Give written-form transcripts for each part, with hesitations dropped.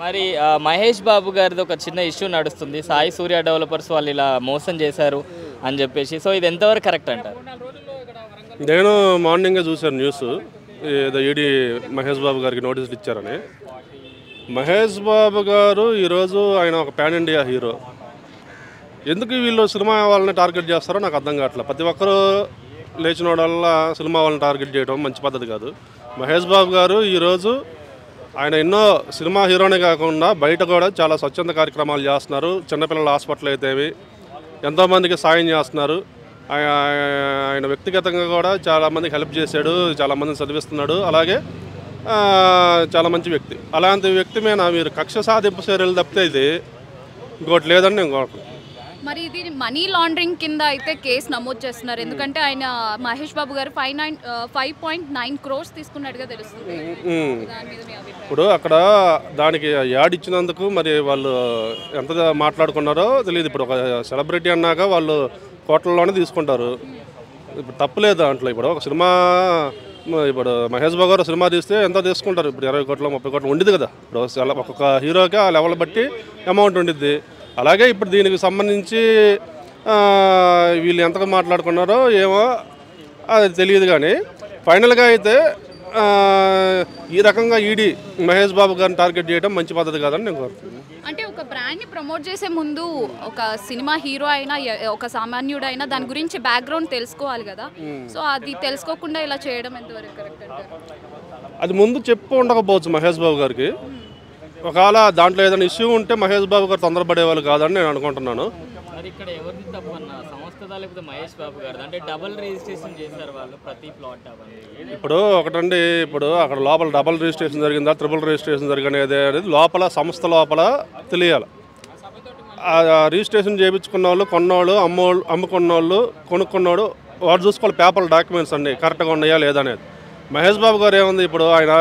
మరి మహేష్ బాబు గారిది ఒక చిన్న ఇష్యూ నడుస్తుంది. సాయి సూర్య డెవలపర్స్ వాళ్ళు ఇలా మోసం చేశారు అని చెప్పేసి. సో ఇది ఎంతవరకు కరెక్ట్ అంటారు? నేను మార్నింగే చూశాను న్యూస్, ఏదో ఈడీ మహేష్ బాబు గారికి నోటీసులు ఇచ్చారని. మహేష్ బాబు గారు ఈరోజు ఆయన ఒక పాన్ ఇండియా హీరో. ఎందుకు వీళ్ళు సినిమా వాళ్ళని టార్గెట్ చేస్తారో నాకు అర్థం కావట్లేదు. ప్రతి ఒక్కరూ లేచిన వల్ల సినిమా వాళ్ళని టార్గెట్ చేయడం మంచి పద్ధతి కాదు. మహేష్ బాబు గారు ఈరోజు ఆయన ఎన్నో సినిమా హీరోనే కాకుండా బయట కూడా చాలా స్వచ్ఛంద కార్యక్రమాలు చేస్తున్నారు. చిన్నపిల్లల హాస్పిటల్ అయితేవి ఎంతోమందికి సాయం చేస్తున్నారు. ఆయన వ్యక్తిగతంగా కూడా చాలామందికి హెల్ప్ చేశాడు, చాలామందిని చదివిస్తున్నాడు. అలాగే చాలా మంచి వ్యక్తి. అలాంటి వ్యక్తి మీద మీరు కక్ష సాధింపు చర్యలు తప్పితే ఇది ఇంకోటి లేదని నేను కోరుకుంటున్నాను. మరి ఇది మనీ లాండరింగ్ కింద అయితే కేసు నమోదు చేస్తున్నారు. ఎందుకంటే ఆయన మహేష్ బాబు గారు 5.9 crores తీసుకున్నట్టుగా తెలుస్తుంది. ఇప్పుడు అక్కడ దానికి యాడ్ ఇచ్చినందుకు మరి వాళ్ళు ఎంత మాట్లాడుకున్నారో తెలియదు. ఇప్పుడు ఒక సెలబ్రిటీ అన్నాక వాళ్ళు కోట్లలోనే తీసుకుంటారు. ఇప్పుడు తప్పులేదు దాంట్లో. ఇప్పుడు ఒక సినిమా, ఇప్పుడు మహేష్ బాబు గారు సినిమా తీస్తే ఎంత తీసుకుంటారు? ఇప్పుడు 20 కోట్లు 30 కోట్లు ఉండిద్ది కదా. ఇప్పుడు ఒక్కొక్క హీరోకి ఆ లెవెల్ బట్టి అమౌంట్ ఉండిద్ది. అలాగే ఇప్పుడు దీనికి సంబంధించి వీళ్ళు ఎంతగా మాట్లాడుకున్నారో ఏమో అది తెలియదు. కానీ ఫైనల్గా అయితే ఈ రకంగా ఈడీ మహేష్ బాబు గారిని టార్గెట్ చేయడం మంచి పద్ధతి కాదని నేను కోరుతున్నాను. అంటే ఒక బ్రాండ్ని ప్రమోట్ చేసే ముందు ఒక సినిమా హీరో అయినా ఒక సామాన్యుడైనా దాని గురించి బ్యాక్గ్రౌండ్ తెలుసుకోవాలి కదా. సో అది తెలుసుకోకుండా ఇలా చేయడం ఎంతవరకు కరెక్ట్ అంటారు? అది ముందు చెప్పు ఉండకపోవచ్చు మహేష్ బాబు గారికి. ఒకవేళ దాంట్లో ఏదైనా ఇష్యూ ఉంటే మహేష్ బాబు గారు తొందరపడేవాళ్ళు కాదని నేను అనుకుంటున్నాను. మరి ఇక్కడ ఎవరిది తప్పు అన్న, సంస్థదా లేకపోతే మహేష్ బాబు గారు? అంటే డబుల్ రిజిస్ట్రేషన్ చేశారు వాళ్ళు ప్రతి ప్లాట్ అవన్నీ. ఇప్పుడు ఒకటండి, ఇప్పుడు అక్కడ లోపల డబుల్ రిజిస్ట్రేషన్ జరిగిందా, ట్రిపుల్ రిజిస్ట్రేషన్ జరిగినది అనేది లోపల సంస్థ లోపల తెలియాలి. రిజిస్ట్రేషన్ చేయించుకున్న వాళ్ళు, కొన్నోళ్ళు, అమ్ముకున్న వాళ్ళు, కొనుక్కున్నోడు వాడు చూసుకోవాలి. పేపర్ డాక్యుమెంట్స్ అన్నీ కరెక్ట్గా ఉన్నాయా లేదా అనేది. మహేష్ బాబు గారు ఏముంది, ఇప్పుడు ఆయన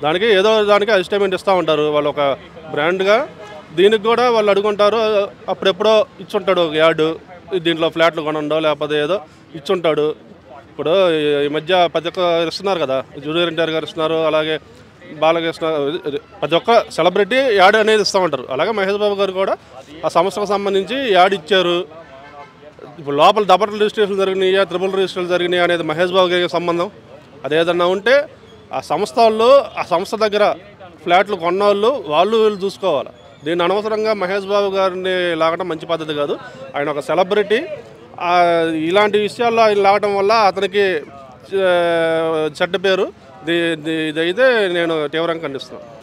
దానికి ఏదో దానికి అడ్వర్టైజ్మెంట్ ఇస్తూ ఉంటారు. వాళ్ళు ఒక బ్రాండ్గా దీనికి కూడా వాళ్ళు అడుగుంటారు. అప్పుడెప్పుడో ఇచ్చుంటాడు ఒక యార్డు, దీంట్లో ఫ్లాట్లు కొనండో లేకపోతే ఏదో ఇచ్చుంటాడు. ఇప్పుడు ఈ మధ్య ప్రతి ఒక్క ఇస్తున్నారు కదా, జూనియర్ ఎన్టీఆర్ గారు ఇస్తున్నారు, అలాగే బాలకృష్ణ, ప్రతి ఒక్క సెలబ్రిటీ యాడ్ అనేది ఇస్తూ ఉంటారు. అలాగే మహేష్ బాబు గారు కూడా ఆ సంస్థకు సంబంధించి యాడ్ ఇచ్చారు. ఇప్పుడు లోపల డబుల్ రిజిస్ట్రేషన్ జరిగినాయా, ట్రిపుల్ రిజిస్ట్రేషన్ జరిగినాయా అనేది మహేష్ బాబు గారికి సంబంధం. అదేదన్నా ఉంటే ఆ సంస్థ వాళ్ళు, ఆ సంస్థ దగ్గర ఫ్లాట్లు కొన్నవాళ్ళు వాళ్ళు వీళ్ళు చూసుకోవాలి. దీన్ని అనవసరంగా మహేష్ బాబు గారిని లాగడం మంచి పద్ధతి కాదు. ఆయన ఒక సెలబ్రిటీ. ఇలాంటి విషయాల్లో ఆయన లాగడం వల్ల అతనికి చెడ్డ పేరు. ఇదైతే నేను తీవ్రంగా ఖండిస్తున్నాను.